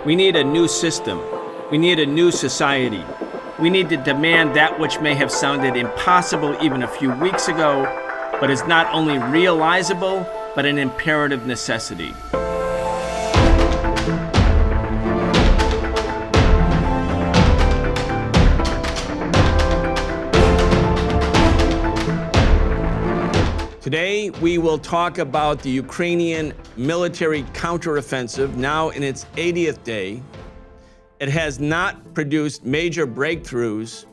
We need a new system. We need a new society. We need to demand that which may have sounded impossible even a few weeks ago, but is not only realizable, but an imperative necessity. Today, we will talk about the Ukrainian military counteroffensive, now in its 80th day. It has not produced major breakthroughs,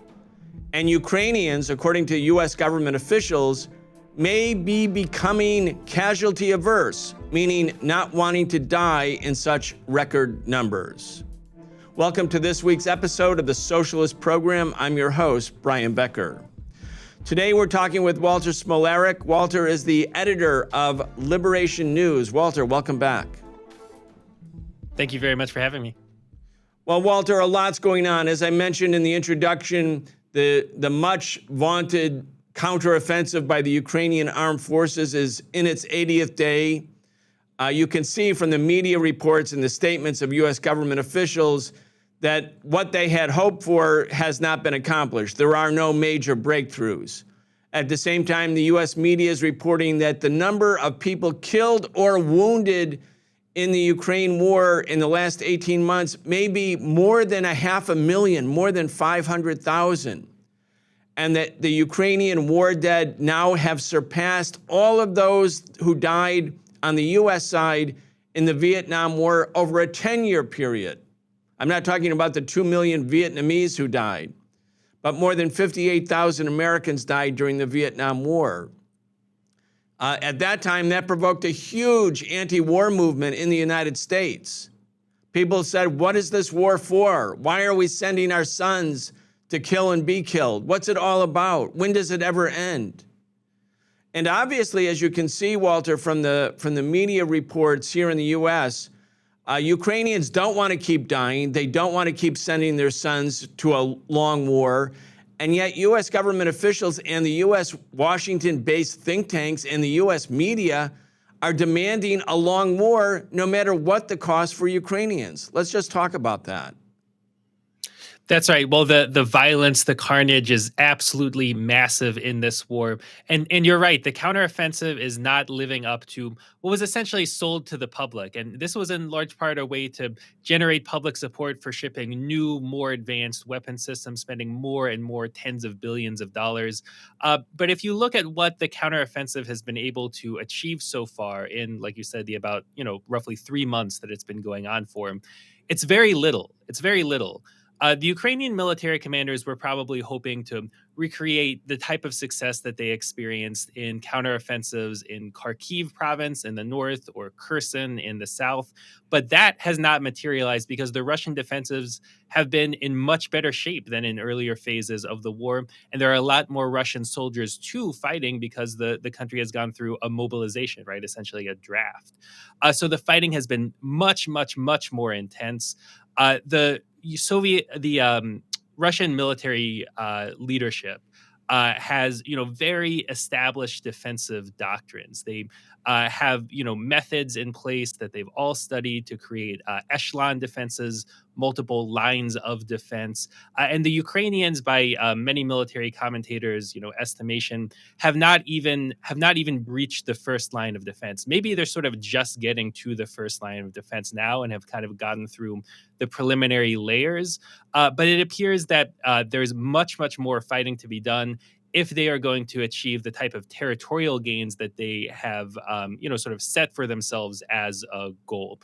and Ukrainians, according to U.S. government officials, may be becoming casualty averse, meaning not wanting to die in such record numbers. Welcome to this week's episode of the Socialist Program. I'm your host, Brian Becker. Today, we're talking with Walter Smolarek. Walter is the editor of Liberation News. Walter, welcome back. Thank you very much for having me. Well, Walter, a lot's going on. As I mentioned in the introduction, the much vaunted counteroffensive by the Ukrainian armed forces is in its 80th day. You can see from the media reports and the statements of U.S. government officials that what they had hoped for has not been accomplished. There are no major breakthroughs. At the same time, the U.S. media is reporting that the number of people killed or wounded in the Ukraine war in the last 18 months may be more than 500,000, more than 500,000. And that the Ukrainian war dead now have surpassed all of those who died on the U.S. side in the Vietnam War over a 10-year period. I'm not talking about the 2 million Vietnamese who died, but more than 58,000 Americans died during the Vietnam War. At that time, that provoked a huge anti-war movement in the United States. People said, what is this war for? Why are we sending our sons to kill and be killed? What's it all about? When does it ever end? And obviously, as you can see, Walter, from the media reports here in the U.S., Ukrainians don't want to keep dying. They don't want to keep sending their sons to a long war. And yet U.S. government officials and the U.S. Washington-based think tanks and the U.S. media are demanding a long war no matter what the cost for Ukrainians. Let's just talk about that. That's right. Well, the violence, the carnage is absolutely massive in this war. And you're right. The counteroffensive is not living up to what was essentially sold to the public. And this was in large part a way to generate public support for shipping new, more advanced weapon systems, spending more and more tens of billions of dollars. But if you look at what the counteroffensive has been able to achieve so far in, like you said, the about, roughly 3 months that it's been going on for, it's very little. It's very little. The Ukrainian military commanders were probably hoping to recreate the type of success that they experienced in counteroffensives in Kharkiv province in the north or Kherson in the south. But that has not materialized because the Russian defensives have been in much better shape than in earlier phases of the war. And there are a lot more Russian soldiers, too, fighting because the country has gone through a mobilization, right? Essentially a draft. So the fighting has been much, much, much more intense. The Russian military leadership has, very established defensive doctrines. They have, methods in place that they've all studied to create echelon defenses, multiple lines of defense. And the Ukrainians, by many military commentators, estimation, have not even reached the first line of defense. Maybe they're sort of just getting to the first line of defense now and have kind of gotten through the preliminary layers. But it appears that there's much, much more fighting to be done if they are going to achieve the type of territorial gains that they have, sort of set for themselves as a goal.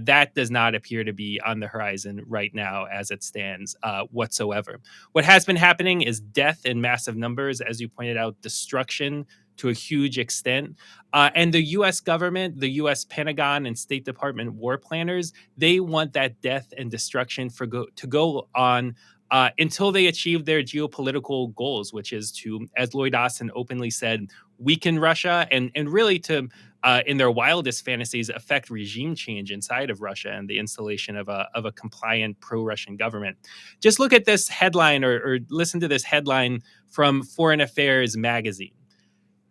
That does not appear to be on the horizon right now as it stands whatsoever. What has been happening is death in massive numbers, as you pointed out, destruction to a huge extent. And the U.S. government, the U.S. Pentagon and State Department war planners, they want that death and destruction to go on until they achieve their geopolitical goals, which is to, as Lloyd Austin openly said, weaken Russia and really to, in their wildest fantasies, affect regime change inside of Russia and the installation of a compliant pro-Russian government. Just look at this headline or listen to this headline from Foreign Affairs magazine.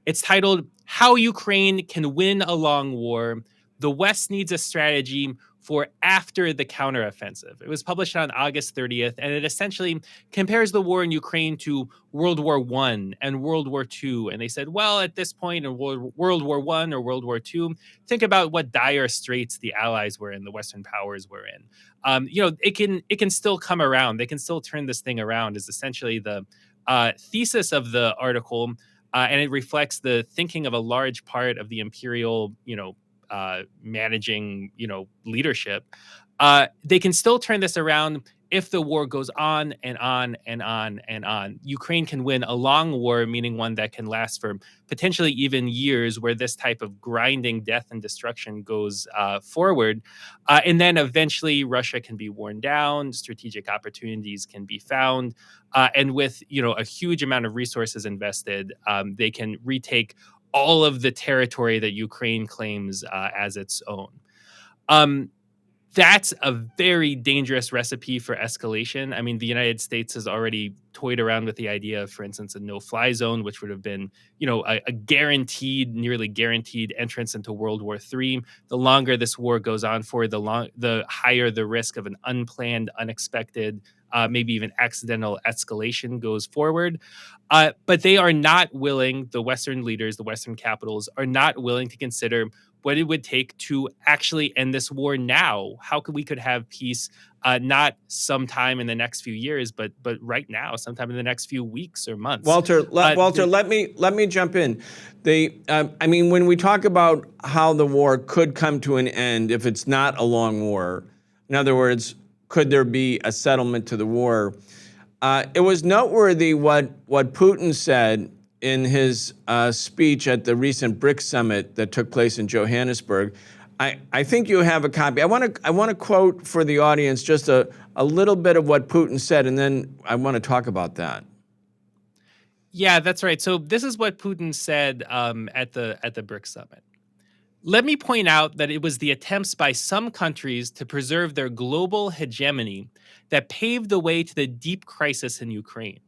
It's titled, "How Ukraine Can Win a Long War. The West Needs a Strategy for after the counteroffensive. It was published on August 30th, and it essentially compares the war in Ukraine to World War I and World War II. And they said, well, at this point in World War I or World War II, think about what dire straits the Allies were in, the Western powers were in. It can still come around. They can still turn this thing around is essentially the thesis of the article. And it reflects the thinking of a large part of the imperial, managing, leadership. They can still turn this around if the war goes on and on and on and on. Ukraine can win a long war, meaning one that can last for potentially even years, where this type of grinding death and destruction goes forward. And then eventually Russia can be worn down, strategic opportunities can be found. And with, a huge amount of resources invested, they can retake all of the territory that Ukraine claims as its own. That's a very dangerous recipe for escalation. I mean, the United States has already toyed around with the idea of, for instance, a no-fly zone, which would have been, a guaranteed, nearly guaranteed entrance into World War III. The longer this war goes on for, the higher the risk of an unplanned, unexpected, maybe even accidental escalation goes forward. But they are not willing, the Western leaders, the Western capitals, are not willing to consider what it would take to actually end this war now. How we could have peace, not sometime in the next few years, but right now, sometime in the next few weeks or months. Walter, let me jump in. When we talk about how the war could come to an end if it's not a long war, in other words, could there be a settlement to the war? It was noteworthy what Putin said in his speech at the recent BRICS summit that took place in Johannesburg. I think you have a copy. I want to quote for the audience just a little bit of what Putin said, and then I want to talk about that. Yeah, that's right. So this is what Putin said at the BRICS summit. Let me point out that it was the attempts by some countries to preserve their global hegemony that paved the way to the deep crisis in Ukraine.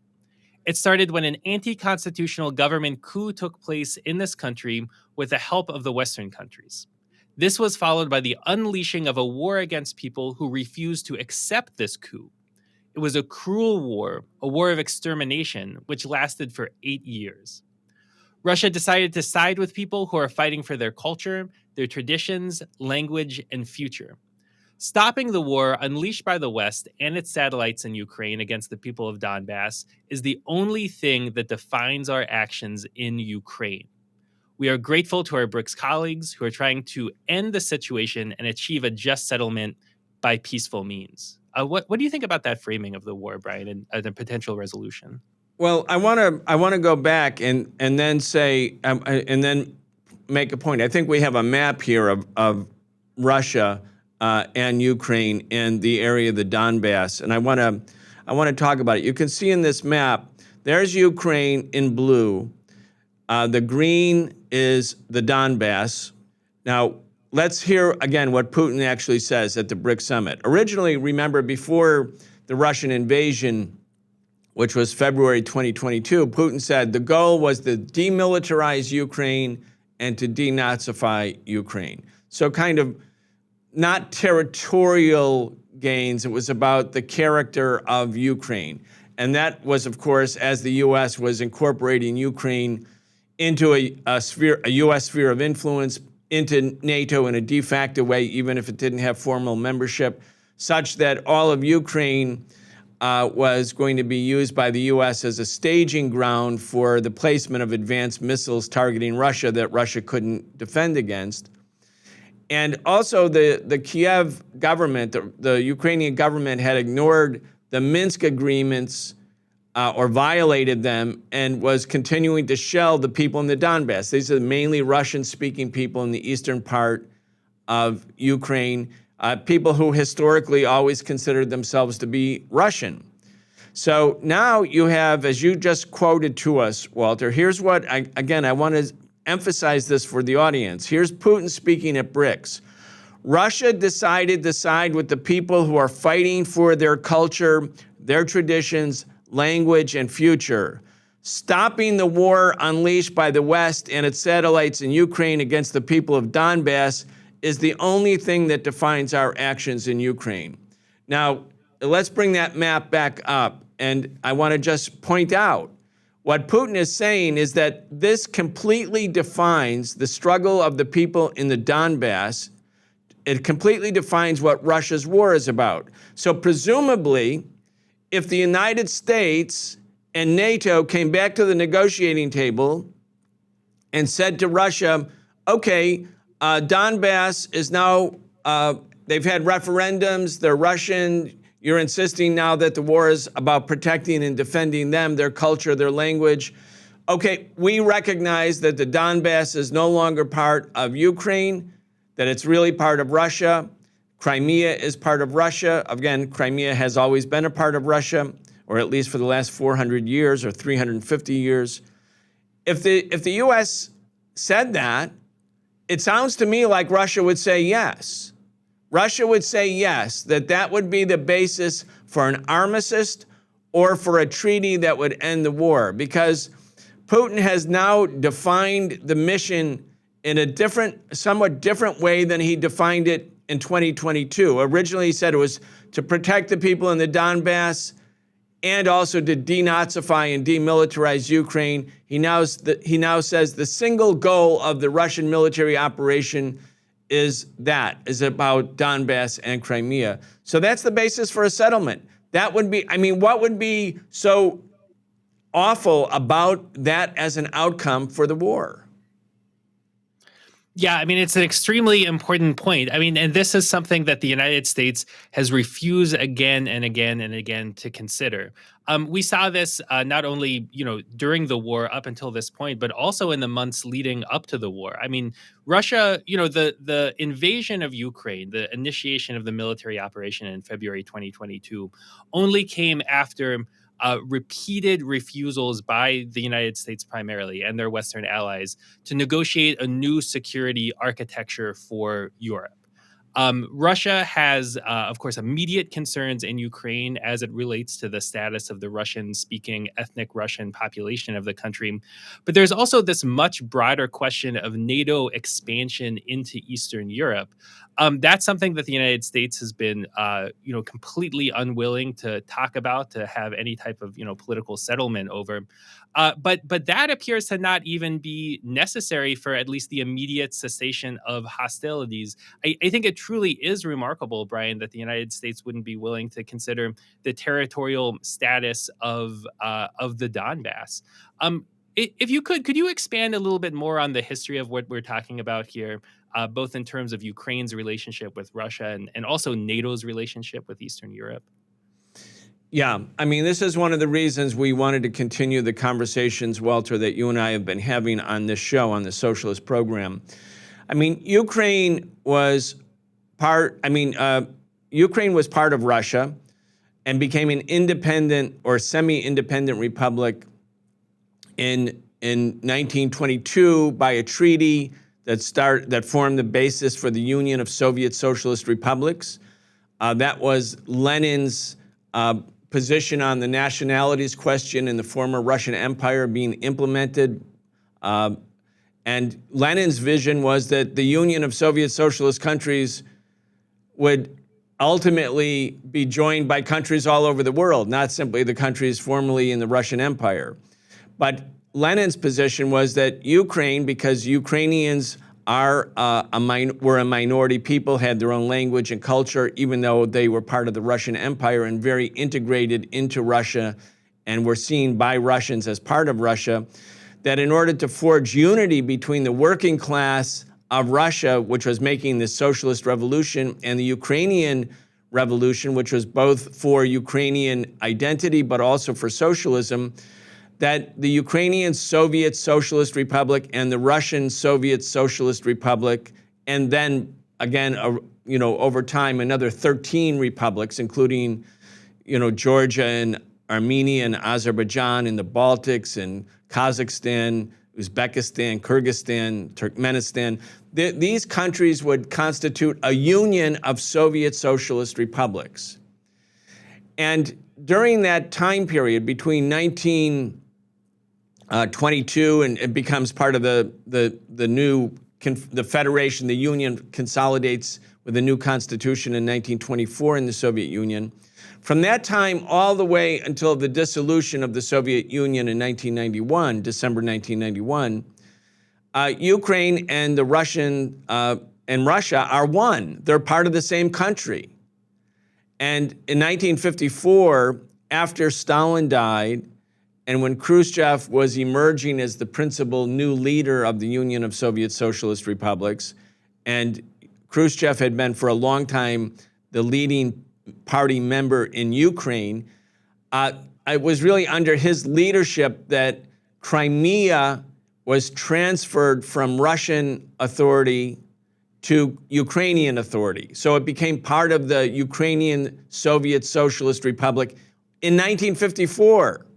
It started when an anti-constitutional government coup took place in this country with the help of the Western countries. This was followed by the unleashing of a war against people who refused to accept this coup. It was a cruel war, a war of extermination, which lasted for 8 years. Russia decided to side with people who are fighting for their culture, their traditions, language, and future. Stopping the war unleashed by the West and its satellites in Ukraine against the people of Donbass is the only thing that defines our actions in Ukraine. We are grateful to our BRICS colleagues who are trying to end the situation and achieve a just settlement by peaceful means. What do you think about that framing of the war, Brian, and the potential resolution? Well, I want to go back and then say and then make a point. I think we have a map here of Russia and Ukraine and the area of the Donbass, and I want to talk about it. You can see in this map, there's Ukraine in blue. The green is the Donbass. Now, let's hear again what Putin actually says at the BRICS summit. Originally, remember, before the Russian invasion, which was February 2022, Putin said the goal was to demilitarize Ukraine and to denazify Ukraine. So kind of not territorial gains, it was about the character of Ukraine. And that was, of course, as the U.S. was incorporating Ukraine into a U.S. sphere of influence, into NATO in a de facto way, even if it didn't have formal membership, such that all of Ukraine was going to be used by the U.S. as a staging ground for the placement of advanced missiles targeting Russia that Russia couldn't defend against. And also the Kiev government, the Ukrainian government, had ignored the Minsk agreements or violated them and was continuing to shell the people in the Donbass. These are mainly Russian-speaking people in the eastern part of Ukraine, people who historically always considered themselves to be Russian. So now you have, as you just quoted to us, Walter, here's what, I want to emphasize this for the audience. Here's Putin speaking at BRICS. Russia decided to side with the people who are fighting for their culture, their traditions, language, and future. Stopping the war unleashed by the West and its satellites in Ukraine against the people of Donbass is the only thing that defines our actions in Ukraine. Now, let's bring that map back up. And I want to just point out what Putin is saying is that this completely defines the struggle of the people in the Donbass. It completely defines what Russia's war is about. So presumably, if the United States and NATO came back to the negotiating table and said to Russia, okay, Donbass is now, they've had referendums, they're Russian, you're insisting now that the war is about protecting and defending them, their culture, their language. Okay, we recognize that the Donbass is no longer part of Ukraine, that it's really part of Russia. Crimea is part of Russia. Again, Crimea has always been a part of Russia, or at least for the last 400 years or 350 years. If the U.S. said that, it sounds to me like Russia would say yes. Russia would say yes, that would be the basis for an armistice or for a treaty that would end the war, because Putin has now defined the mission in a somewhat different way than he defined it in 2022. Originally, he said it was to protect the people in the Donbass and also to denazify and demilitarize Ukraine. He now says the single goal of the Russian military operation is about Donbass and Crimea. So that's the basis for a settlement. That would be, I mean, what would be so awful about that as an outcome for the war? Yeah, I mean, it's an extremely important point. I mean, and this is something that the United States has refused again and again and again to consider. We saw this not only, during the war up until this point, but also in the months leading up to the war. I mean, Russia, the invasion of Ukraine, the initiation of the military operation in February 2022, only came after repeated refusals by the United States primarily and their Western allies to negotiate a new security architecture for Europe. Russia has, of course, immediate concerns in Ukraine as it relates to the status of the Russian-speaking ethnic Russian population of the country. But there's also this much broader question of NATO expansion into Eastern Europe. That's something that the United States has been, completely unwilling to talk about, to have any type of, political settlement over. But that appears to not even be necessary for at least the immediate cessation of hostilities. I think it truly is remarkable, Brian, that the United States wouldn't be willing to consider the territorial status of the Donbass. If you could you expand a little bit more on the history of what we're talking about here, both in terms of Ukraine's relationship with Russia and also NATO's relationship with Eastern Europe? Yeah, I mean, this is one of the reasons we wanted to continue the conversations, Walter, that you and I have been having on this show, on the Socialist Program. I mean, Ukraine was part of Russia and became an independent or semi-independent republic in 1922 by a treaty that formed the basis for the Union of Soviet Socialist Republics. That was Lenin's position on the nationalities question in the former Russian Empire being implemented. And Lenin's vision was that the Union of Soviet Socialist countries would ultimately be joined by countries all over the world, not simply the countries formerly in the Russian Empire. But Lenin's position was that Ukraine, because Ukrainians were a minority people, had their own language and culture, even though they were part of the Russian Empire and very integrated into Russia and were seen by Russians as part of Russia, that in order to forge unity between the working class of Russia, which was making the socialist revolution, and the Ukrainian revolution, which was both for Ukrainian identity but also for socialism, that the Ukrainian Soviet Socialist Republic and the Russian Soviet Socialist Republic, and then again, over time, another 13 republics, including, Georgia and Armenia and Azerbaijan and the Baltics and Kazakhstan, Uzbekistan, Kyrgyzstan, Turkmenistan. These countries would constitute a union of Soviet Socialist republics. And during that time period between 1922 and it becomes part of the new the federation, the Union consolidates with a new constitution in 1924 in the Soviet Union. From that time all the way until the dissolution of the Soviet Union in 1991, December 1991, Ukraine and the and Russia are one. They're part of the same country. And in 1954, after Stalin died, and when Khrushchev was emerging as the principal new leader of the Union of Soviet Socialist Republics, and Khrushchev had been for a long time the leading party member in Ukraine, it was really under his leadership that Crimea was transferred from Russian authority to Ukrainian authority. So it became part of the Ukrainian Soviet Socialist Republic in 1954.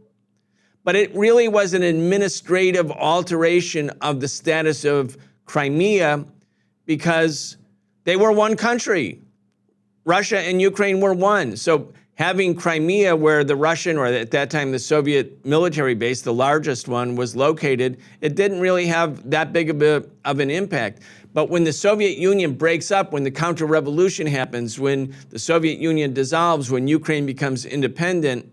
But it really was an administrative alteration of the status of Crimea because they were one country. Russia and Ukraine were one. So having Crimea, where the Russian, or at that time the Soviet military base, the largest one, was located, it didn't really have that big of an impact. But when the Soviet Union breaks up, when the counter-revolution happens, when the Soviet Union dissolves, when Ukraine becomes independent,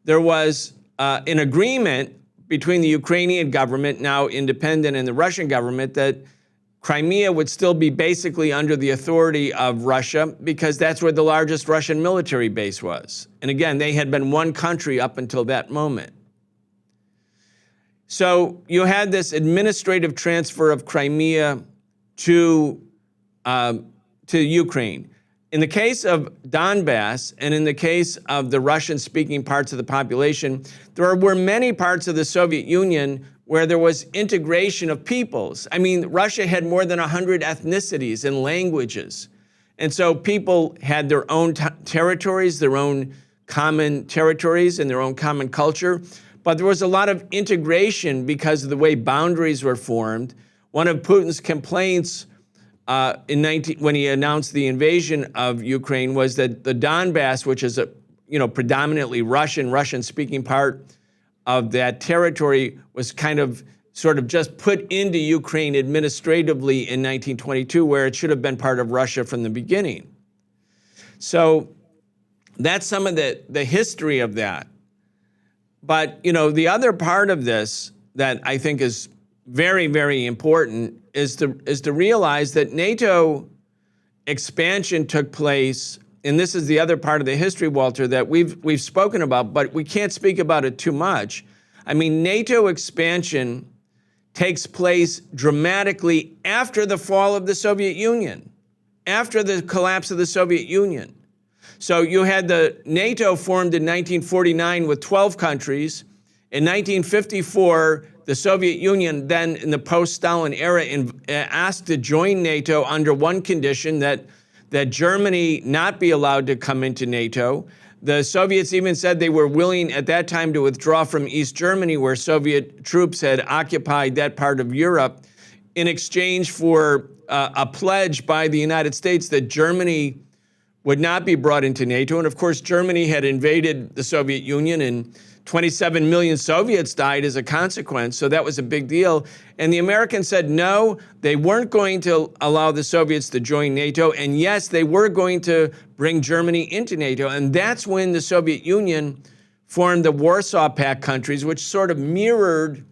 there was an agreement between the Ukrainian government, now independent, and the Russian government that Crimea would still be basically under the authority of Russia because that's where the largest Russian military base was. And again, they had been one country up until that moment. So you had this administrative transfer of Crimea to Ukraine. In the case of Donbass and in the case of the Russian-speaking parts of the population, there were many parts of the Soviet Union where there was integration of peoples. I mean, Russia had more than 100 ethnicities and languages. And so people had their own territories, their own common territories and their own common culture. But there was a lot of integration because of the way boundaries were formed. One of Putin's complaints when he announced the invasion of Ukraine was that the Donbass, which is a predominantly Russian-speaking part of that territory, was kind of sort of just put into Ukraine administratively in 1922, where it should have been part of Russia from the beginning. So that's some of the history of that. But the other part of this that I think is very, very important is to realize that NATO expansion took place, and this is the other part of the history, Walter, that we've spoken about, but we can't speak about it too much. I mean, NATO expansion takes place dramatically after the fall of the Soviet Union, after the collapse of the Soviet Union. So you had the NATO formed in 1949 with 12 countries. In 1954, the Soviet Union, then in the post-Stalin era, asked to join NATO under one condition, that Germany not be allowed to come into NATO. The Soviets even said they were willing at that time to withdraw from East Germany, where Soviet troops had occupied that part of Europe, in exchange for a pledge by the United States that Germany would not be brought into NATO. And of course, Germany had invaded the Soviet Union, and 27 million Soviets died as a consequence, so that was a big deal. And the Americans said no, they weren't going to allow the Soviets to join NATO, and yes, they were going to bring Germany into NATO. And that's when the Soviet Union formed the Warsaw Pact countries, which sort of mirrored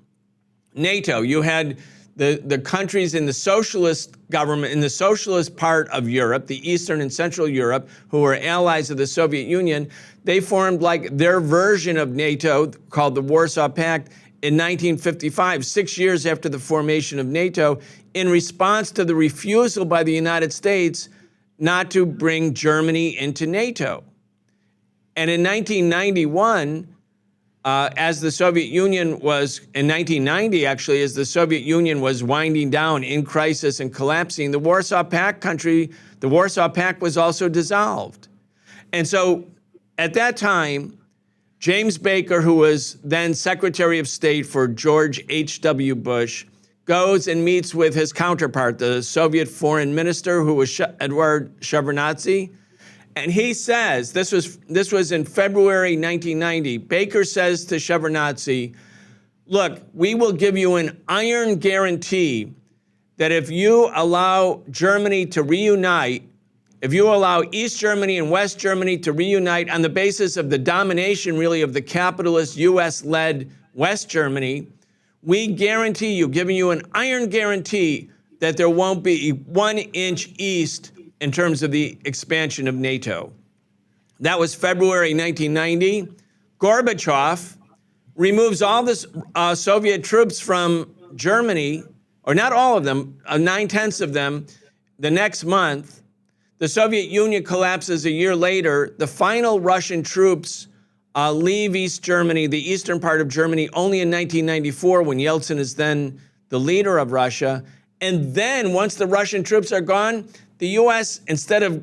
NATO. You had the countries in the socialist government, in the socialist part of Europe, the Eastern and Central Europe, who were allies of the Soviet Union. They formed like their version of NATO called the Warsaw Pact in 1955, 6 years after the formation of NATO, in response to the refusal by the United States not to bring Germany into NATO. And in 1991, as the Soviet Union was, in 1990 actually, as the Soviet Union was winding down in crisis and collapsing, the Warsaw Pact was also dissolved. And so at that time, James Baker, who was then Secretary of State for George H.W. Bush, goes and meets with his counterpart, the Soviet foreign minister, who was Eduard Shevardnadze. And he says, this was in February 1990, Baker says to Shevardnadze, look, we will give you an iron guarantee that if you allow Germany to reunite, if you allow East Germany and West Germany to reunite on the basis of the domination, really, of the capitalist US-led West Germany, we guarantee you, giving you an iron guarantee, that there won't be 1 inch east in terms of the expansion of NATO. That was February 1990. Gorbachev removes all the Soviet troops from Germany, or not all of them, 9/10 of them, the next month. The Soviet Union collapses a year later. The final Russian troops leave East Germany, the eastern part of Germany, only in 1994, when Yeltsin is then the leader of Russia. And then once the Russian troops are gone, the US, instead of,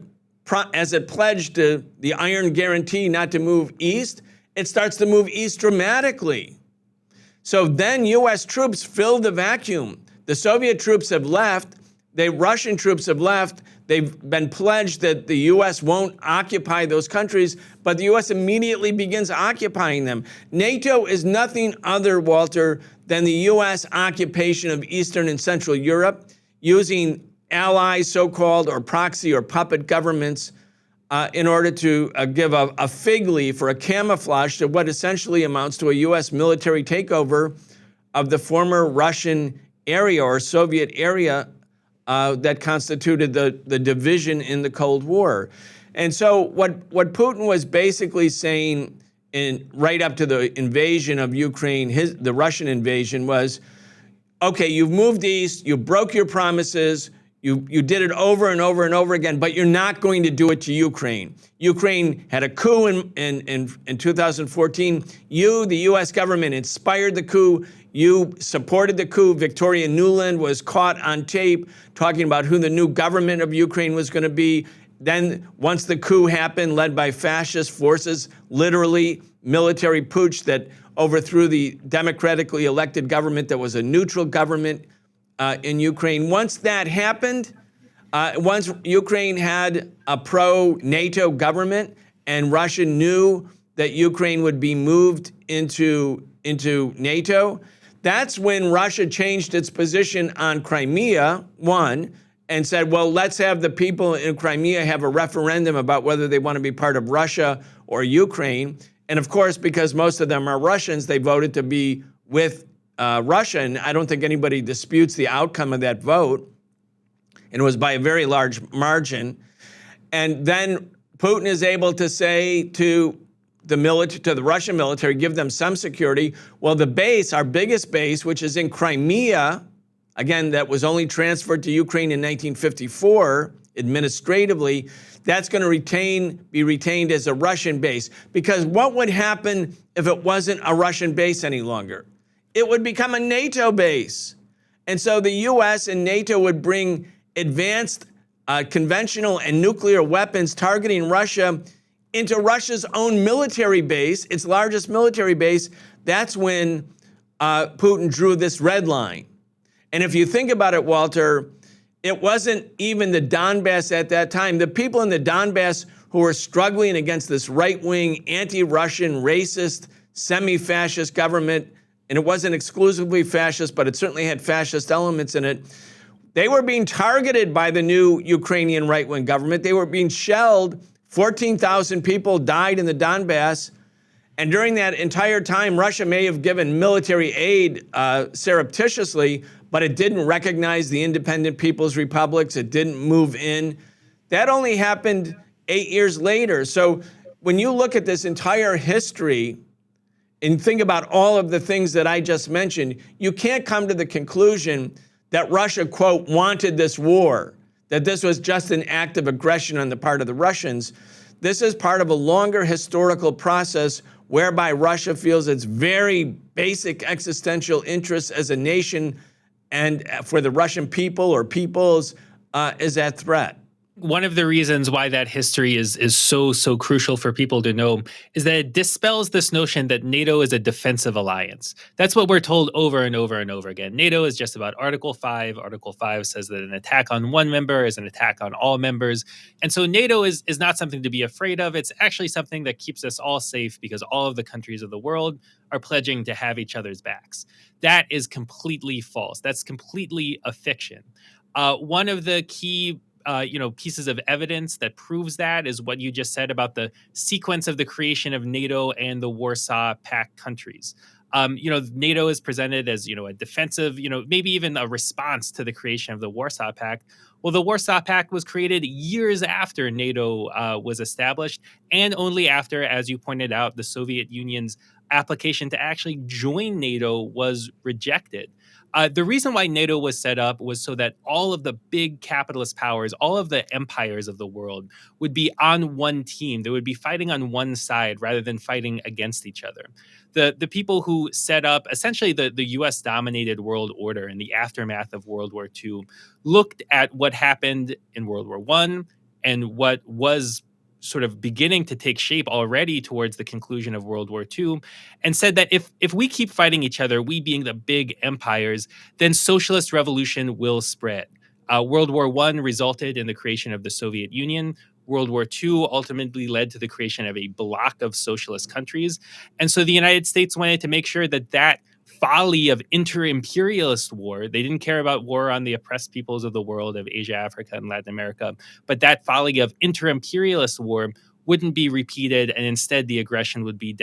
as it pledged to the iron guarantee not to move east, it starts to move east dramatically. So then US troops fill the vacuum. The Soviet troops have left, the Russian troops have left, they've been pledged that the US won't occupy those countries, but the US immediately begins occupying them. NATO is nothing other, Walter, than the US occupation of Eastern and Central Europe, using allies, so-called, or proxy or puppet governments in order to give a fig leaf or a camouflage to what essentially amounts to a US military takeover of the former Russian area or Soviet area that constituted the division in the Cold War. And so what Putin was basically saying right up to the invasion of Ukraine, the Russian invasion, was, okay, you've moved east, you broke your promises, you did it over and over and over again, but you're not going to do it to Ukraine. Ukraine had a coup in 2014. You, the US government, inspired the coup. You supported the coup. Victoria Nuland was caught on tape talking about who the new government of Ukraine was going to be. Then once the coup happened, led by fascist forces, literally military putsch that overthrew the democratically elected government that was a neutral government in Ukraine. Once that happened, once Ukraine had a pro-NATO government and Russia knew that Ukraine would be moved into NATO, that's when Russia changed its position on Crimea, one, and said, well, let's have the people in Crimea have a referendum about whether they want to be part of Russia or Ukraine. And of course, because most of them are Russians, they voted to be with Russia. And I don't think anybody disputes the outcome of that vote. And it was by a very large margin. And then Putin is able to say to the Russian military, give them some security. Well, the base, our biggest base, which is in Crimea, again, that was only transferred to Ukraine in 1954 administratively, that's going to be retained as a Russian base. Because what would happen if it wasn't a Russian base any longer? It would become a NATO base. And so the US and NATO would bring advanced conventional and nuclear weapons targeting Russia into Russia's own military base, its largest military base. That's when Putin drew this red line. And if you think about it, Walter, it wasn't even the Donbass at that time. The people in the Donbass who were struggling against this right-wing, anti-Russian, racist, semi-fascist government, and it wasn't exclusively fascist, but it certainly had fascist elements in it, they were being targeted by the new Ukrainian right-wing government. They were being shelled. 14,000 people died in the Donbass. And during that entire time, Russia may have given military aid surreptitiously, but it didn't recognize the independent people's republics. It didn't move in. That only happened 8 years later. So when you look at this entire history and think about all of the things that I just mentioned, you can't come to the conclusion that Russia, quote, wanted this war, that this was just an act of aggression on the part of the Russians. This is part of a longer historical process whereby Russia feels its very basic existential interests as a nation and for the Russian people or peoples is at threat. One of the reasons why that history is so crucial for people to know is that it dispels this notion that NATO is a defensive alliance. That's what we're told over and over and over again. NATO is just about Article 5. Article 5 says that an attack on one member is an attack on all members. And so NATO is not something to be afraid of. It's actually something that keeps us all safe because all of the countries of the world are pledging to have each other's backs. That is completely false. That's completely a fiction. One of the key pieces of evidence that proves that is what you just said about the sequence of the creation of NATO and the Warsaw Pact countries. NATO is presented as, a defensive, maybe even a response to the creation of the Warsaw Pact. Well, the Warsaw Pact was created years after NATO was established, and only after, as you pointed out, the Soviet Union's application to actually join NATO was rejected. The reason why NATO was set up was so that all of the big capitalist powers, all of the empires of the world would be on one team. They would be fighting on one side rather than fighting against each other. The people who set up essentially the US dominated world order in the aftermath of World War II looked at what happened in World War I and what was sort of beginning to take shape already towards the conclusion of World War II, and said that if we keep fighting each other, we being the big empires, then socialist revolution will spread. World War I resulted in the creation of the Soviet Union. World War II ultimately led to the creation of a bloc of socialist countries. And so the United States wanted to make sure that that folly of inter-imperialist war, they didn't care about war on the oppressed peoples of the world of Asia, Africa, and Latin America, but that folly of inter-imperialist war wouldn't be repeated, and instead the aggression would be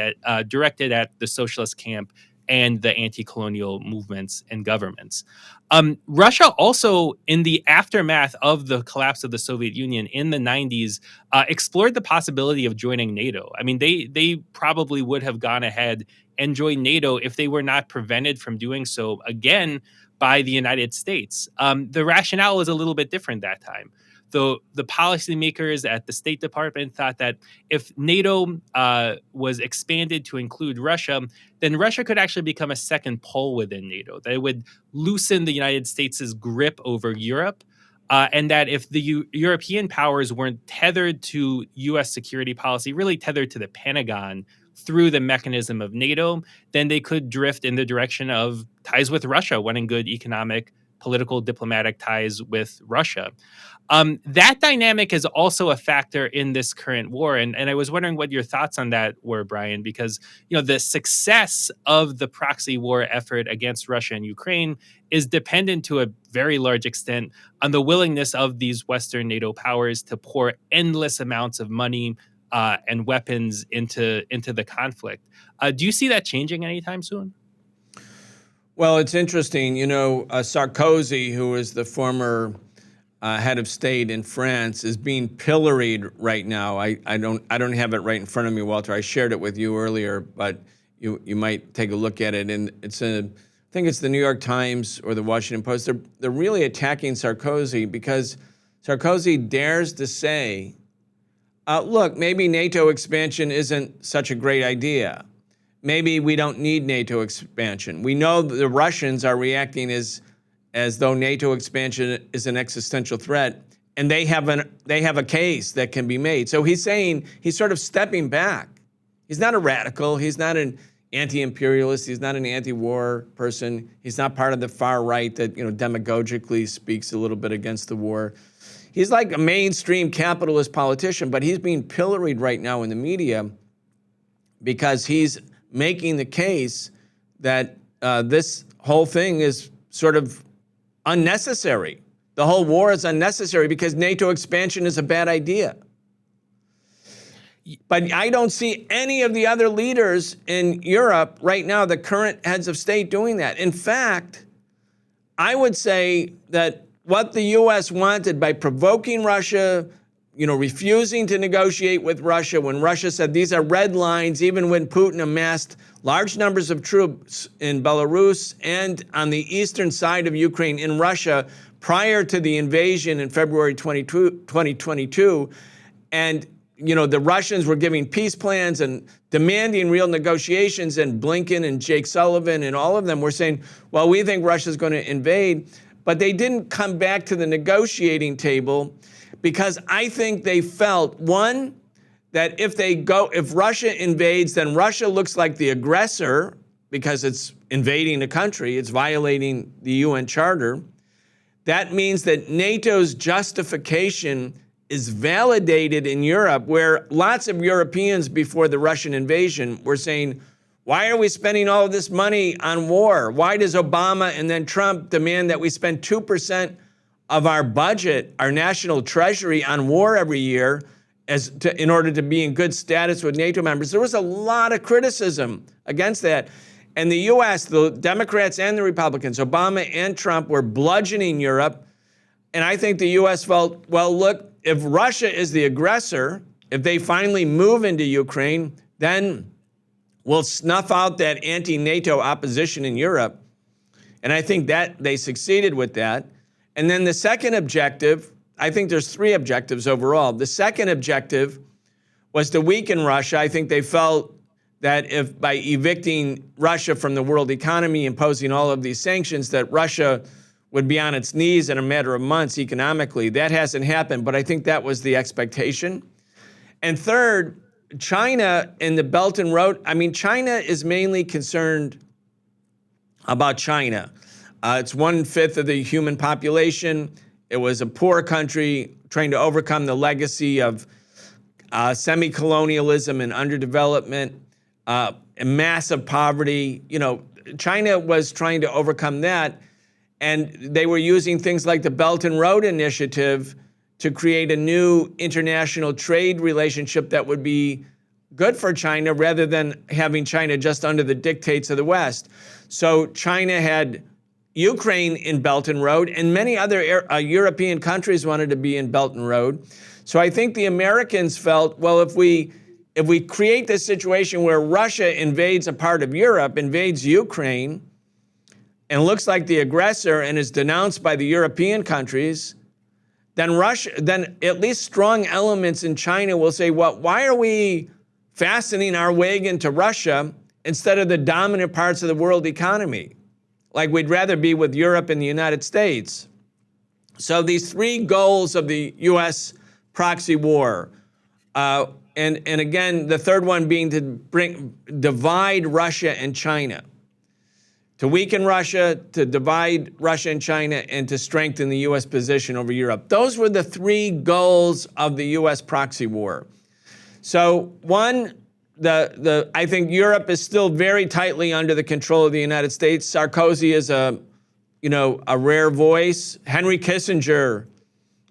directed at the socialist camp and the anti-colonial movements and governments. Russia also, in the aftermath of the collapse of the Soviet Union in the 90s, explored the possibility of joining NATO. I mean, they probably would have gone ahead and joined NATO if they were not prevented from doing so, again, by the United States. The rationale was a little bit different that time. The policymakers at the State Department thought that if NATO was expanded to include Russia, then Russia could actually become a second pole within NATO. That it would loosen the United States' grip over Europe, and that if the European powers weren't tethered to U.S. security policy, really tethered to the Pentagon through the mechanism of NATO, then they could drift in the direction of ties with Russia, wanting good economic, political, diplomatic ties with Russia. That dynamic is also a factor in this current war. And I was wondering what your thoughts on that were, Brian, because the success of the proxy war effort against Russia and Ukraine is dependent to a very large extent on the willingness of these Western NATO powers to pour endless amounts of money and weapons into the conflict. Do you see that changing anytime soon? Well, it's interesting. Sarkozy, who is the former head of state in France, is being pilloried right now. I don't have it right in front of me, Walter. I shared it with you earlier, but you might take a look at it. And I think it's the New York Times or the Washington Post. They're really attacking Sarkozy because Sarkozy dares to say, look, maybe NATO expansion isn't such a great idea. Maybe we don't need NATO expansion. We know that the Russians are reacting as though NATO expansion is an existential threat, and they have a case that can be made. So he's saying, he's sort of stepping back. He's not a radical. He's not an anti-imperialist. He's not an anti-war person. He's not part of the far right that demagogically speaks a little bit against the war. He's like a mainstream capitalist politician, but he's being pilloried right now in the media because he's making the case that this whole thing is sort of unnecessary. The whole war is unnecessary because NATO expansion is a bad idea. But I don't see any of the other leaders in Europe right now, the current heads of state, doing that. In fact, I would say that what the U.S. wanted by provoking Russia, refusing to negotiate with Russia when Russia said these are red lines, even when Putin amassed large numbers of troops in Belarus and on the eastern side of Ukraine in Russia prior to the invasion in February 2022. And, the Russians were giving peace plans and demanding real negotiations, and Blinken and Jake Sullivan and all of them were saying, well, we think Russia's going to invade. But they didn't come back to the negotiating table because I think they felt, one, that if Russia invades, then Russia looks like the aggressor because it's invading a country, it's violating the UN Charter. That means that NATO's justification is validated in Europe, where lots of Europeans before the Russian invasion were saying, why are we spending all of this money on war? Why does Obama and then Trump demand that we spend 2% of our budget, our national treasury, on war every year in order to be in good status with NATO members? There was a lot of criticism against that. And the US, the Democrats and the Republicans, Obama and Trump, were bludgeoning Europe. And I think the US felt, well, look, if Russia is the aggressor, if they finally move into Ukraine, then we'll snuff out that anti-NATO opposition in Europe. And I think that they succeeded with that. And then the second objective, I think there's three objectives overall. The second objective was to weaken Russia. I think they felt that if by evicting Russia from the world economy, imposing all of these sanctions, that Russia would be on its knees in a matter of months economically. That hasn't happened, but I think that was the expectation. And third, China and the Belt and Road, I mean, China is mainly concerned about China. It's 1/5 of the human population. It was a poor country trying to overcome the legacy of semi-colonialism and underdevelopment, and massive poverty. You know, China was trying to overcome that, and they were using things like the Belt and Road Initiative to create a new international trade relationship that would be good for China rather than having China just under the dictates of the West. So China had Ukraine in Belt and Road, and many other European countries wanted to be in Belt and Road. So I think the Americans felt, well, if we create this situation where Russia invades a part of Europe, invades Ukraine, and looks like the aggressor and is denounced by the European countries, then at least strong elements in China will say, well, why are we fastening our wagon to Russia instead of the dominant parts of the world economy? Like we'd rather be with Europe and the United States. So these three goals of the US proxy war, and again, the third one being to divide Russia and China, to weaken Russia, to divide Russia and China, and to strengthen the US position over Europe. Those were the three goals of the US proxy war. So one, I think Europe is still very tightly under the control of the United States. Sarkozy is a rare voice. Henry Kissinger,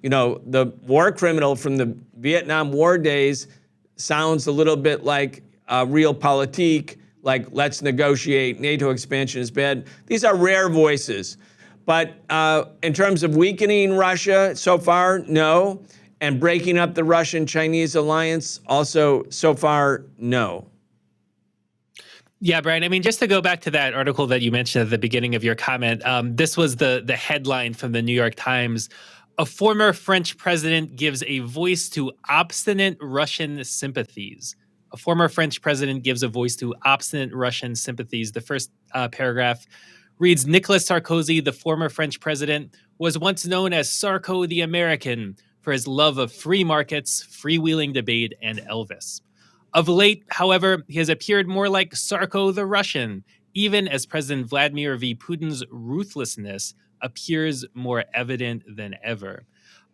the war criminal from the Vietnam War days, sounds a little bit like realpolitik, like let's negotiate, NATO expansion is bad. These are rare voices. But in terms of weakening Russia, so far, no. And breaking up the Russian-Chinese alliance, also, so far, no. Yeah, Brian, I mean, just to go back to that article that you mentioned at the beginning of your comment, this was the headline from the New York Times. A former French president gives a voice to obstinate Russian sympathies. A former French president gives a voice to obstinate Russian sympathies. The first paragraph reads, Nicolas Sarkozy, the former French president, was once known as Sarko the American for his love of free markets, freewheeling debate, and Elvis. Of late, however, he has appeared more like Sarko the Russian, even as President Vladimir V. Putin's ruthlessness appears more evident than ever.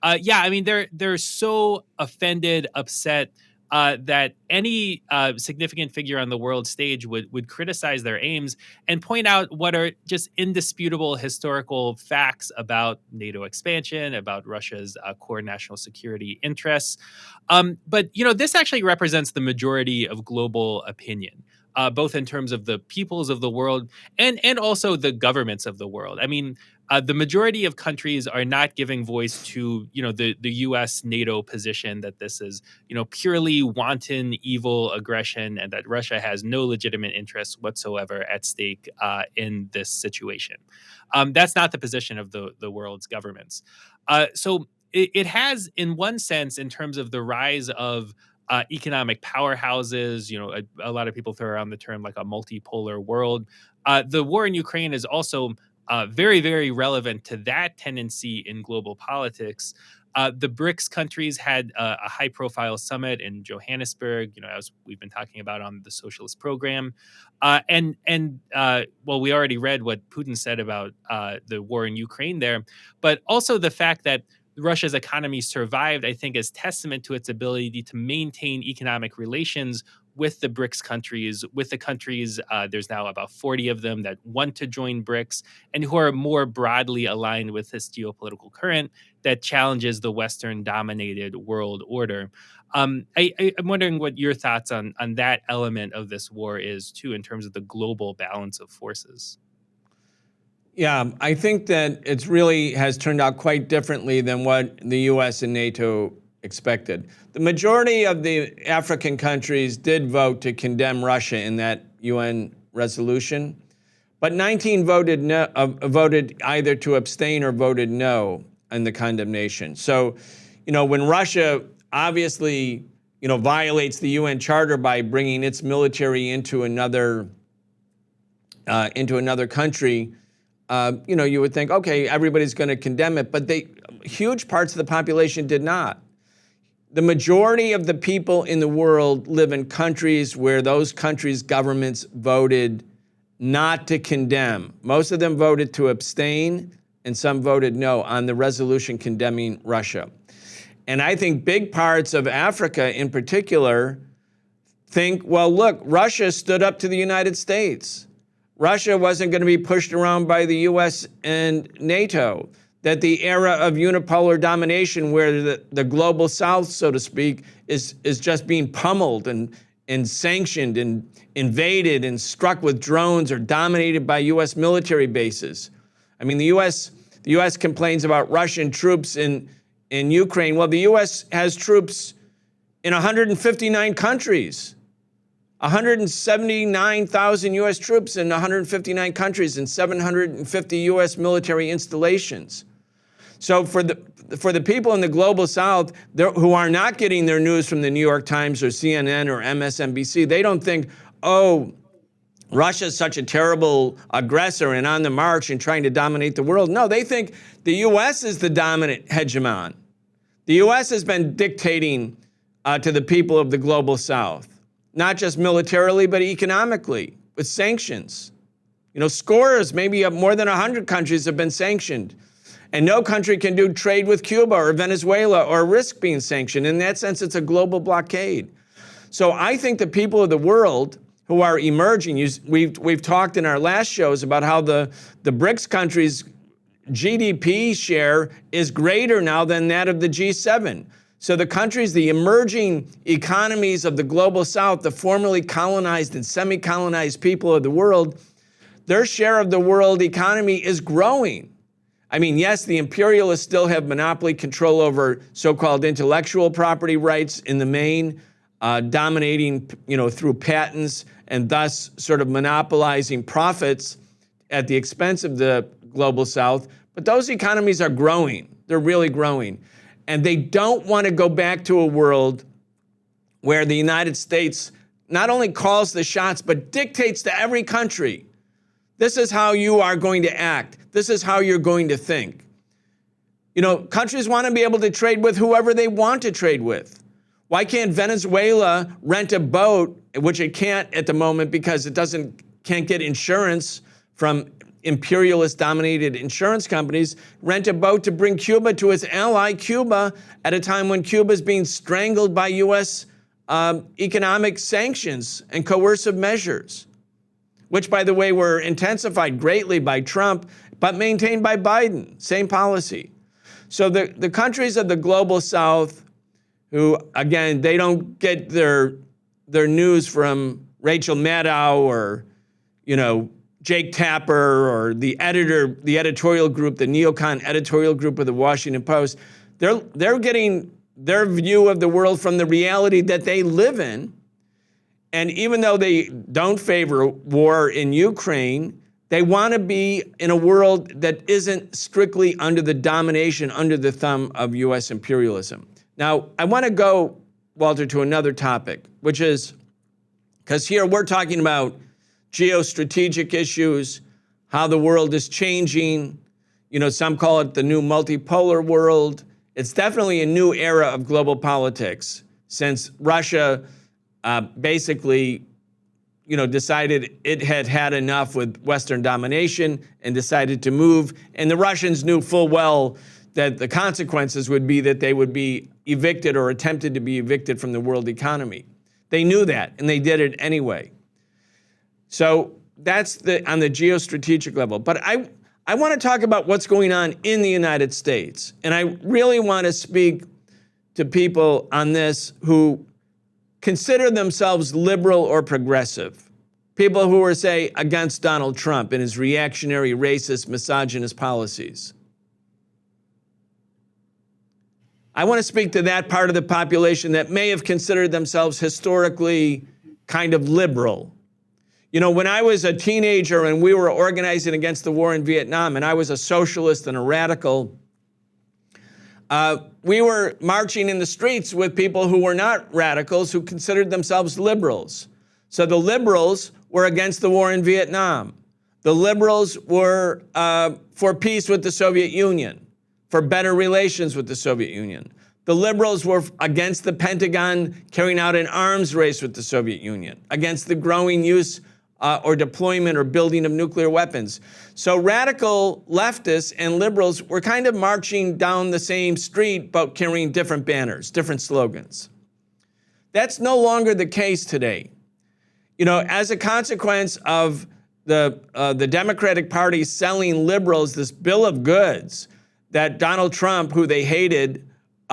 I mean, they're so offended, upset, that any significant figure on the world stage would criticize their aims and point out what are just indisputable historical facts about NATO expansion, about Russia's core national security interests. But this actually represents the majority of global opinion, both in terms of the peoples of the world and also the governments of the world. I mean, the majority of countries are not giving voice to, the U.S. NATO position that this is, purely wanton, evil aggression, and that Russia has no legitimate interests whatsoever at stake in this situation. That's not the position of the world's governments. So it has, in one sense, in terms of the rise of economic powerhouses, a lot of people throw around the term like a multipolar world. The war in Ukraine is also very, very relevant to that tendency in global politics. The BRICS countries had a high-profile summit in Johannesburg, as we've been talking about on the socialist program. Well, we already read what Putin said about the war in Ukraine there, but also the fact that Russia's economy survived, I think, is testament to its ability to maintain economic relations with the BRICS countries, with the countries, there's now about 40 of them that want to join BRICS and who are more broadly aligned with this geopolitical current that challenges the Western-dominated world order. I'm wondering what your thoughts on that element of this war is, too, in terms of the global balance of forces. Yeah, I think that it really has turned out quite differently than what the U.S. and NATO expected. The majority of the African countries did vote to condemn Russia in that UN resolution, but 19 voted no, voted either to abstain or voted no in the condemnation. So, when Russia obviously, violates the UN Charter by bringing its military into another country, you would think, okay, everybody's going to condemn it, but huge parts of the population did not. The majority of the people in the world live in countries where those countries' governments voted not to condemn. Most of them voted to abstain, and some voted no on the resolution condemning Russia. And I think big parts of Africa in particular think, well, look, Russia stood up to the United States. Russia wasn't going to be pushed around by the US and NATO, that the era of unipolar domination where the global south, so to speak, is just being pummeled and sanctioned and invaded and struck with drones or dominated by US military bases. I mean, the US complains about Russian troops in Ukraine. Well, the US has troops in 159 countries. 179,000 US troops in 159 countries and 750 US military installations. So for the people in the global south who are not getting their news from the New York Times or CNN or MSNBC, they don't think, oh, Russia's such a terrible aggressor and on the march and trying to dominate the world. No, they think the US is the dominant hegemon. The US has been dictating to the people of the global south, not just militarily, but economically, with sanctions. Scores, maybe more than 100 countries have been sanctioned. And no country can do trade with Cuba or Venezuela or risk being sanctioned. In that sense, it's a global blockade. So I think the people of the world who are emerging, we've talked in our last shows about how the BRICS countries' GDP share is greater now than that of the G7. So the countries, the emerging economies of the global south, the formerly colonized and semi-colonized people of the world, their share of the world economy is growing. I mean, yes, the imperialists still have monopoly control over so-called intellectual property rights in the main, dominating, through patents and thus sort of monopolizing profits at the expense of the global south. But those economies are growing. They're really growing. And they don't want to go back to a world where the United States not only calls the shots, but dictates to every country. This is how you are going to act. This is how you're going to think. Countries want to be able to trade with whoever they want to trade with. Why can't Venezuela rent a boat, which it can't at the moment because it can't get insurance from imperialist-dominated insurance companies, rent a boat to bring Cuba to its ally, Cuba, at a time when Cuba is being strangled by U.S. Economic sanctions and coercive measures, which, by the way, were intensified greatly by Trump, but maintained by Biden, same policy. So the countries of the global south, who, again, they don't get their news from Rachel Maddow or, Jake Tapper or the editorial group, the neocon editorial group of the Washington Post. They're getting their view of the world from the reality that they live in. And even though they don't favor war in Ukraine, they want to be in a world that isn't strictly under the domination, under the thumb of U.S. imperialism. Now, I want to go, Walter, to another topic, which is, because here we're talking about geostrategic issues, how the world is changing. Some call it the new multipolar world. It's definitely a new era of global politics since Russia basically, decided it had had enough with Western domination and decided to move. And the Russians knew full well that the consequences would be that they would be evicted or attempted to be evicted from the world economy. They knew that, and they did it anyway. So that's on the geostrategic level. But I want to talk about what's going on in the United States. And I really want to speak to people on this who consider themselves liberal or progressive. People who are, say, against Donald Trump and his reactionary, racist, misogynist policies. I want to speak to that part of the population that may have considered themselves historically kind of liberal. When I was a teenager and we were organizing against the war in Vietnam, and I was a socialist and a radical, we were marching in the streets with people who were not radicals, who considered themselves liberals. So the liberals were against the war in Vietnam. The liberals were for peace with the Soviet Union, for better relations with the Soviet Union. The liberals were against the Pentagon carrying out an arms race with the Soviet Union, against the growing use or deployment or building of nuclear weapons. So radical leftists and liberals were kind of marching down the same street, but carrying different banners, different slogans. That's no longer the case today. As a consequence of the Democratic Party selling liberals this bill of goods that Donald Trump, who they hated,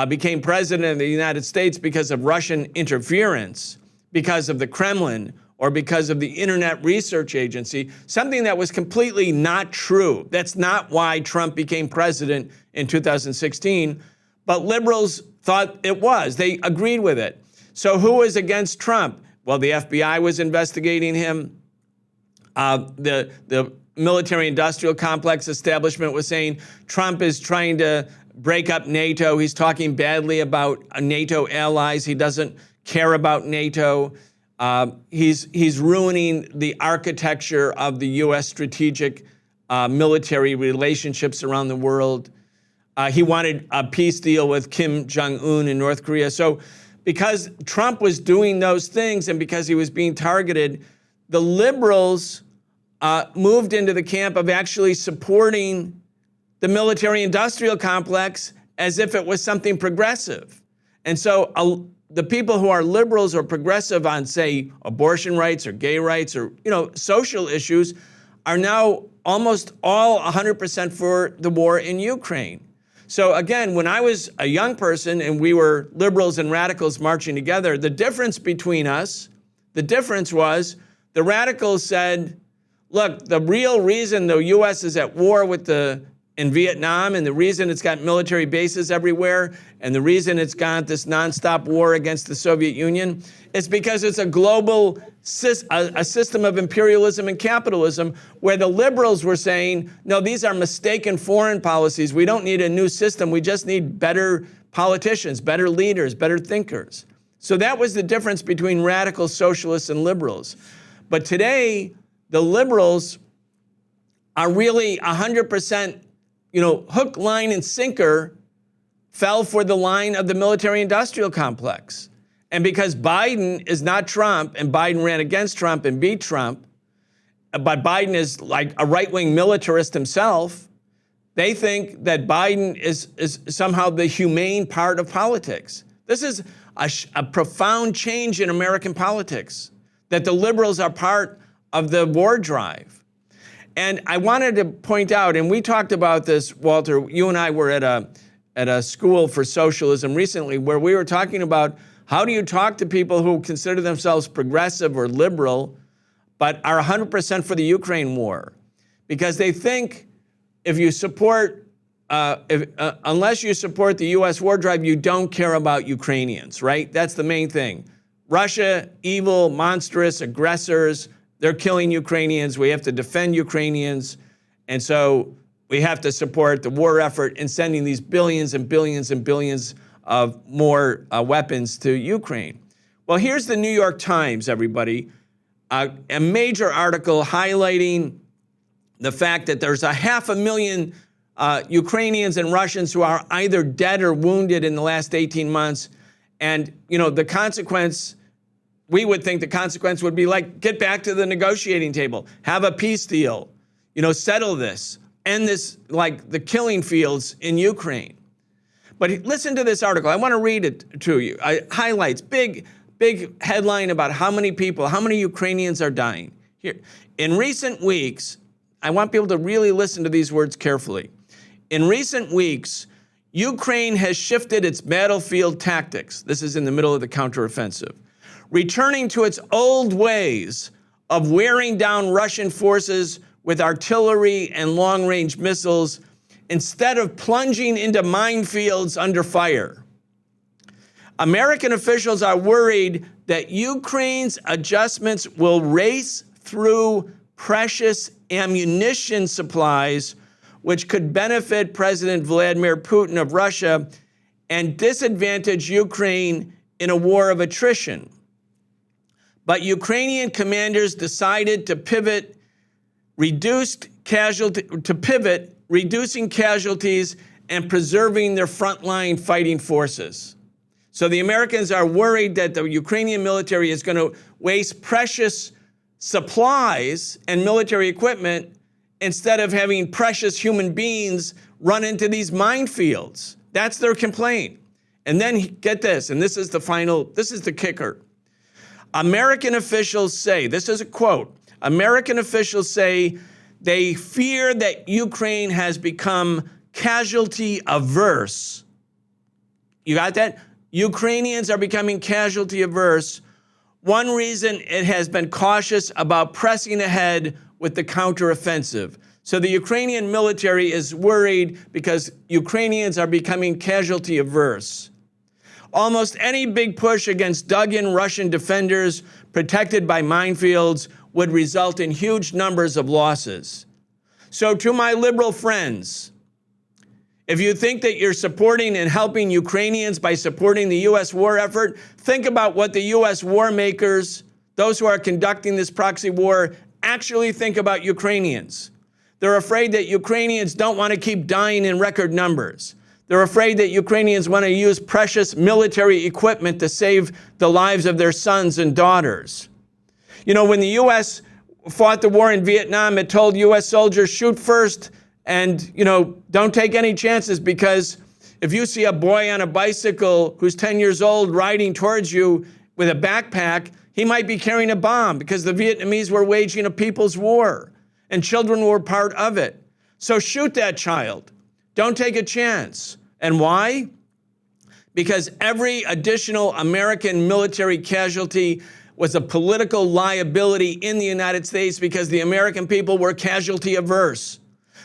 became president of the United States because of Russian interference, because of the Kremlin, or because of the Internet Research Agency, something that was completely not true. That's not why Trump became president in 2016, but liberals thought it was. They agreed with it. So who was against Trump? Well, the FBI was investigating him. The military-industrial complex establishment was saying Trump is trying to break up NATO. He's talking badly about NATO allies. He doesn't care about NATO. He's ruining the architecture of the U.S. strategic military relationships around the world. He wanted a peace deal with Kim Jong-un in North Korea. So because Trump was doing those things and because he was being targeted, the liberals moved into the camp of actually supporting the military-industrial complex as if it was something progressive. And so the people who are liberals or progressive on, say, abortion rights or gay rights or, social issues are now almost all 100% for the war in Ukraine. So again, when I was a young person and we were liberals and radicals marching together, the difference between us, was the radicals said, look, the real reason the U.S. is at war in Vietnam, and the reason it's got military bases everywhere, and the reason it's got this nonstop war against the Soviet Union, is because it's a global system of imperialism and capitalism, where the liberals were saying, no, these are mistaken foreign policies. We don't need a new system. We just need better politicians, better leaders, better thinkers. So that was the difference between radical socialists and liberals. But today, the liberals are really 100%, hook, line, and sinker, fell for the line of the military-industrial complex. And because Biden is not Trump, and Biden ran against Trump and beat Trump, but Biden is like a right-wing militarist himself, they think that Biden is somehow the humane part of politics. This is a profound change in American politics, that the liberals are part of the war drive. And I wanted to point out, and we talked about this, Walter, you and I were at a school for socialism recently, where we were talking about how do you talk to people who consider themselves progressive or liberal, but are 100% for the Ukraine war? Because they think if you support, unless you support the U.S. war drive, you don't care about Ukrainians, right? That's the main thing. Russia, evil, monstrous, aggressors, they're killing Ukrainians. We have to defend Ukrainians. And so we have to support the war effort in sending these billions and billions and billions of more weapons to Ukraine. Well, here's the New York Times, everybody. A major article highlighting the fact that there's 500,000 Ukrainians and Russians who are either dead or wounded in the last 18 months. And, the consequence, we would think the consequence would be like, get back to the negotiating table, have a peace deal, settle this, end this, like the killing fields in Ukraine. But listen to this article. I want to read it to you. Highlights, big headline about how many Ukrainians are dying. Here, in recent weeks, I want people to really listen to these words carefully. In recent weeks, Ukraine has shifted its battlefield tactics. This is in the middle of the counteroffensive, returning to its old ways of wearing down Russian forces with artillery and long-range missiles instead of plunging into minefields under fire. American officials are worried that Ukraine's adjustments will race through precious ammunition supplies, which could benefit President Vladimir Putin of Russia and disadvantage Ukraine in a war of attrition. But Ukrainian commanders decided to pivot, reducing casualties and preserving their frontline fighting forces. So the Americans are worried that the Ukrainian military is going to waste precious supplies and military equipment instead of having precious human beings run into these minefields. That's their complaint. And then get this, and this is the kicker. American officials say, this is a quote, American officials say they fear that Ukraine has become casualty averse. You got that? Ukrainians are becoming casualty averse. One reason it has been cautious about pressing ahead with the counteroffensive. So the Ukrainian military is worried because Ukrainians are becoming casualty averse. Almost any big push against dug-in Russian defenders protected by minefields would result in huge numbers of losses. So to my liberal friends, if you think that you're supporting and helping Ukrainians by supporting the U.S. war effort, think about what the U.S. war makers, those who are conducting this proxy war, actually think about Ukrainians. They're afraid that Ukrainians don't want to keep dying in record numbers. They're afraid that Ukrainians want to use precious military equipment to save the lives of their sons and daughters. When the U.S. fought the war in Vietnam, it told U.S. soldiers, shoot first and, don't take any chances, because if you see a boy on a bicycle who's 10 years old riding towards you with a backpack, he might be carrying a bomb, because the Vietnamese were waging a people's war and children were part of it. So shoot that child. Don't take a chance. And why? Because every additional American military casualty was a political liability in the United States, because the American people were casualty averse.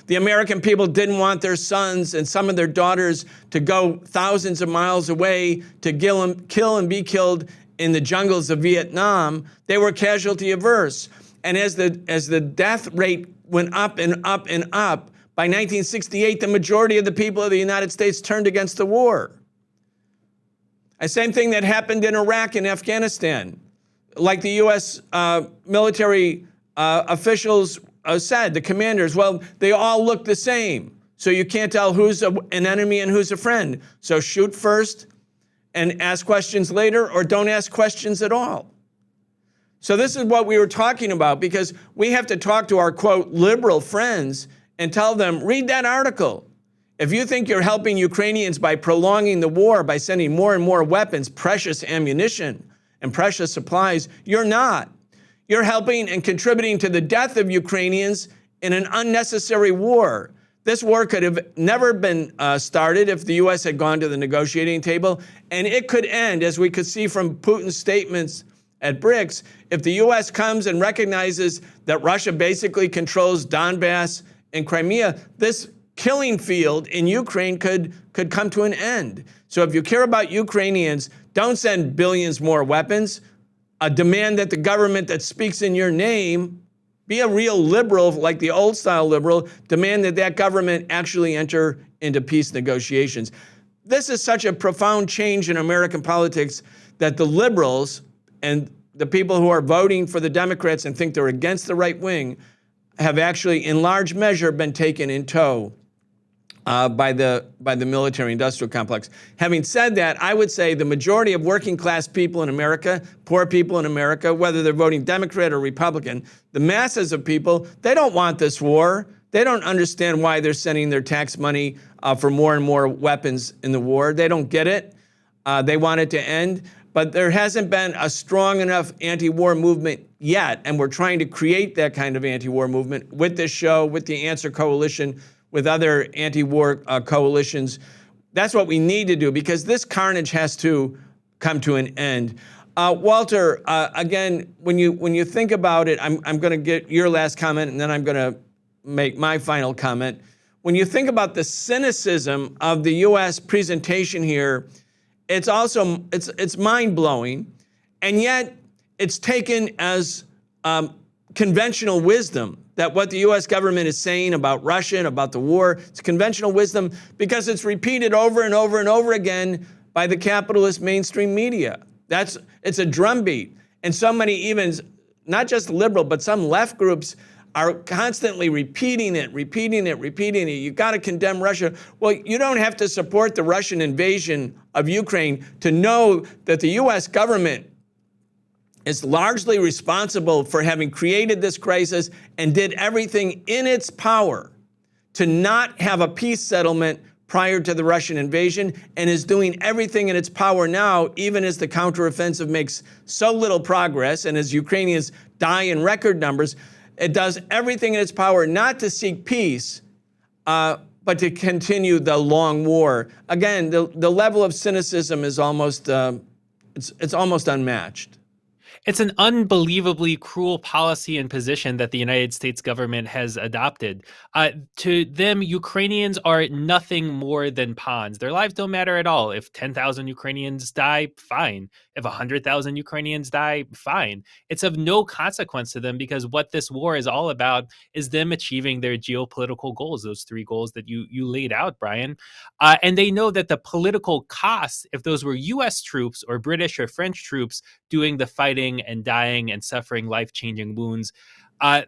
The American people didn't want their sons and some of their daughters to go thousands of miles away to kill and be killed in the jungles of Vietnam. They were casualty averse. And as the death rate went up and up and up, by 1968, the majority of the people of the United States turned against the war. The same thing that happened in Iraq and Afghanistan. Like the U.S. military officials said, the commanders, well, they all look the same. So you can't tell who's an enemy and who's a friend. So shoot first and ask questions later, or don't ask questions at all. So this is what we were talking about, because we have to talk to our, quote, liberal friends and tell them, read that article. If you think you're helping Ukrainians by prolonging the war, by sending more and more weapons, precious ammunition, and precious supplies, you're not. You're helping and contributing to the death of Ukrainians in an unnecessary war. This war could have never been started if the U.S. had gone to the negotiating table, and it could end, as we could see from Putin's statements at BRICS, if the U.S. comes and recognizes that Russia basically controls Donbass and Crimea. This killing field in Ukraine could come to an end. So if you care about Ukrainians, don't send billions more weapons. Demand that the government that speaks in your name, be a real liberal, like the old style liberal, demand that that government actually enter into peace negotiations. This is such a profound change in American politics that the liberals and the people who are voting for the Democrats and think they're against the right wing have actually, in large measure, been taken in tow by the military-industrial complex. Having said that, I would say the majority of working-class people in America, poor people in America, whether they're voting Democrat or Republican, the masses of people, they don't want this war. They don't understand why they're sending their tax money for more and more weapons in the war. They don't get it. They want it to end. But there hasn't been a strong enough anti-war movement yet, and we're trying to create that kind of anti-war movement with this show, with the Answer Coalition, with other anti-war coalitions. That's what we need to do, because this carnage has to come to an end. Walter, again, when you think about it, I'm going to get your last comment, and then I'm going to make my final comment. When you think about the cynicism of the U.S. presentation here, it's also it's mind-blowing, and yet it's taken as conventional wisdom that what the U.S. government is saying about Russia and about the war, it's conventional wisdom because it's repeated over and over and over again by the capitalist mainstream media. It's a drumbeat. And so many, even not just liberal, but some left groups are constantly repeating it. You got to condemn Russia. Well, you don't have to support the Russian invasion of Ukraine to know that the U.S. government is largely responsible for having created this crisis and did everything in its power to not have a peace settlement prior to the Russian invasion, and is doing everything in its power now, even as the counteroffensive makes so little progress and as Ukrainians die in record numbers. It does everything in its power not to seek peace, but to continue the long war. Again, the level of cynicism is almost it's almost unmatched. It's an unbelievably cruel policy and position that the United States government has adopted. To them, Ukrainians are nothing more than pawns. Their lives don't matter at all. If 10,000 Ukrainians die, fine. If 100,000 Ukrainians die, fine. It's of no consequence to them, because what this war is all about is them achieving their geopolitical goals, those three goals that you laid out, Brian. And they know that the political costs, if those were U.S. troops or British or French troops doing the fighting and dying and suffering life-changing wounds,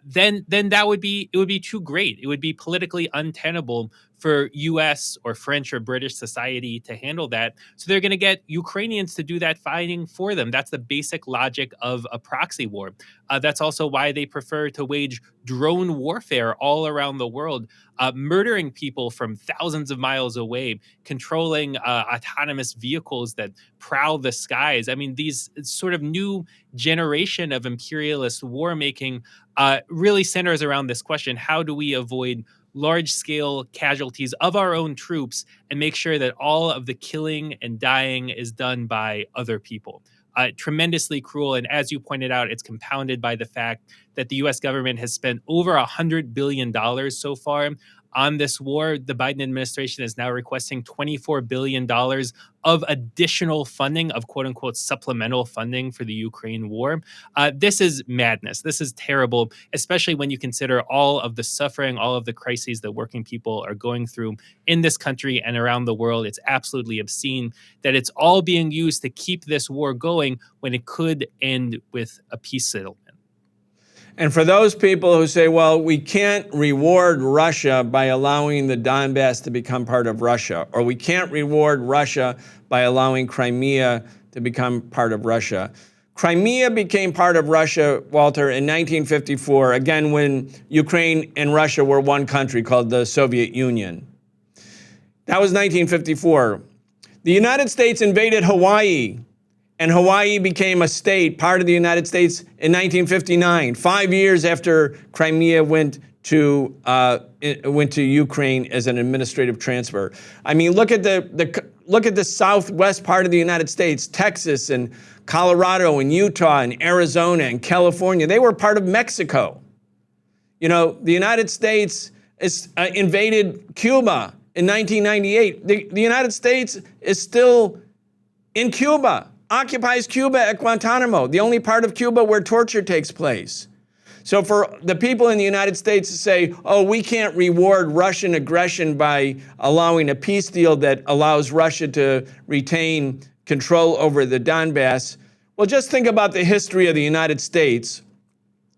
then it would be too great. It would be politically untenable for U.S. or French or British society to handle that. So they're going to get Ukrainians to do that fighting for them. That's the basic logic of a proxy war. That's also why they prefer to wage drone warfare all around the world, murdering people from thousands of miles away, controlling autonomous vehicles that prowl the skies. I mean, these sort of new generation of imperialist war making really centers around this question: how do we avoid large-scale casualties of our own troops and make sure that all of the killing and dying is done by other people? Tremendously cruel. And as you pointed out, it's compounded by the fact that the U.S. government has spent over $100 billion so far on this war. The Biden administration is now requesting $24 billion of additional funding, of quote unquote supplemental funding for the Ukraine war. This is madness. This is terrible, especially when you consider all of the suffering, all of the crises that working people are going through in this country and around the world. It's absolutely obscene that it's all being used to keep this war going when it could end with a peace settlement. And for those people who say, well, we can't reward Russia by allowing the Donbass to become part of Russia, or we can't reward Russia by allowing Crimea to become part of Russia. Crimea became part of Russia, Walter, in 1954, again, when Ukraine and Russia were one country called the Soviet Union. That was 1954. The United States invaded Hawaii, and Hawaii became a state, part of the United States, in 1959, 5 years after Crimea went to Ukraine as an administrative transfer. I mean, look at the southwest part of the United States, Texas and Colorado and Utah and Arizona and California. They were part of Mexico. You know, the United States invaded Cuba in 1998. The United States is still in Cuba. Occupies Cuba at Guantanamo, the only part of Cuba where torture takes place. So for the people in the United States to say, oh, we can't reward Russian aggression by allowing a peace deal that allows Russia to retain control over the Donbass, well, just think about the history of the United States,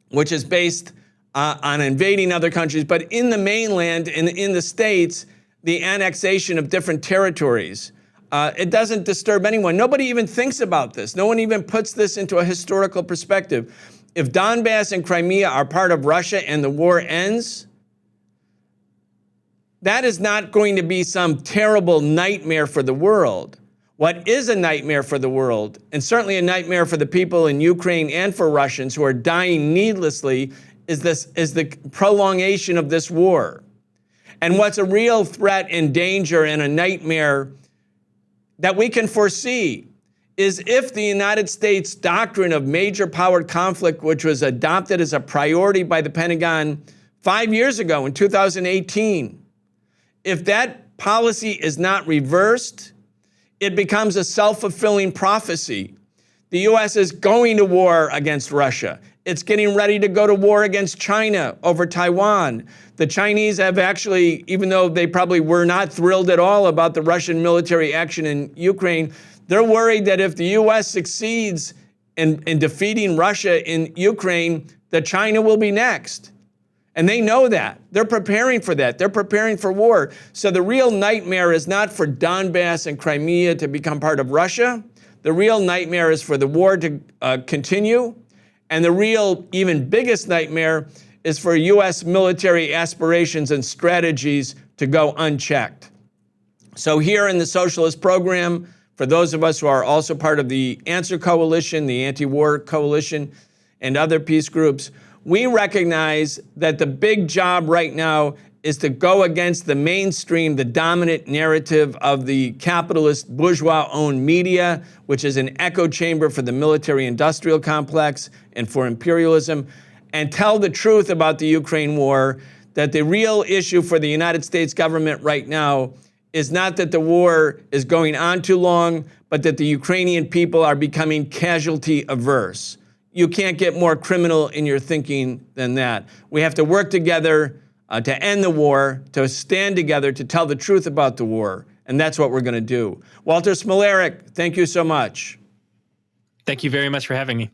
which is based on invading other countries. But in the mainland and in the states, the annexation of different territories. It doesn't disturb anyone. Nobody even thinks about this. No one even puts this into a historical perspective. If Donbass and Crimea are part of Russia and the war ends, that is not going to be some terrible nightmare for the world. What is a nightmare for the world, and certainly a nightmare for the people in Ukraine and for Russians who are dying needlessly, is the prolongation of this war. And what's a real threat and danger and a nightmare that we can foresee is if the United States doctrine of major powered conflict, which was adopted as a priority by the Pentagon 5 years ago in 2018, if that policy is not reversed, it becomes a self-fulfilling prophecy. The U.S. is going to war against Russia. It's getting ready to go to war against China over Taiwan. The Chinese have actually, even though they probably were not thrilled at all about the Russian military action in Ukraine, they're worried that if the U.S. succeeds in defeating Russia in Ukraine, that China will be next. And they know that. They're preparing for that. They're preparing for war. So the real nightmare is not for Donbass and Crimea to become part of Russia. The real nightmare is for the war to continue. And the real, even biggest nightmare is for U.S. military aspirations and strategies to go unchecked. So here in the Socialist Program, for those of us who are also part of the Answer Coalition, the Anti-War Coalition, and other peace groups, we recognize that the big job right now is to go against the mainstream, the dominant narrative of the capitalist bourgeois-owned media, which is an echo chamber for the military-industrial complex and for imperialism, and tell the truth about the Ukraine war, that the real issue for the United States government right now is not that the war is going on too long, but that the Ukrainian people are becoming casualty averse. You can't get more criminal in your thinking than that. We have to work together to end the war, to stand together, to tell the truth about the war. And that's what we're going to do. Walter Smolarek, thank you so much. Thank you very much for having me.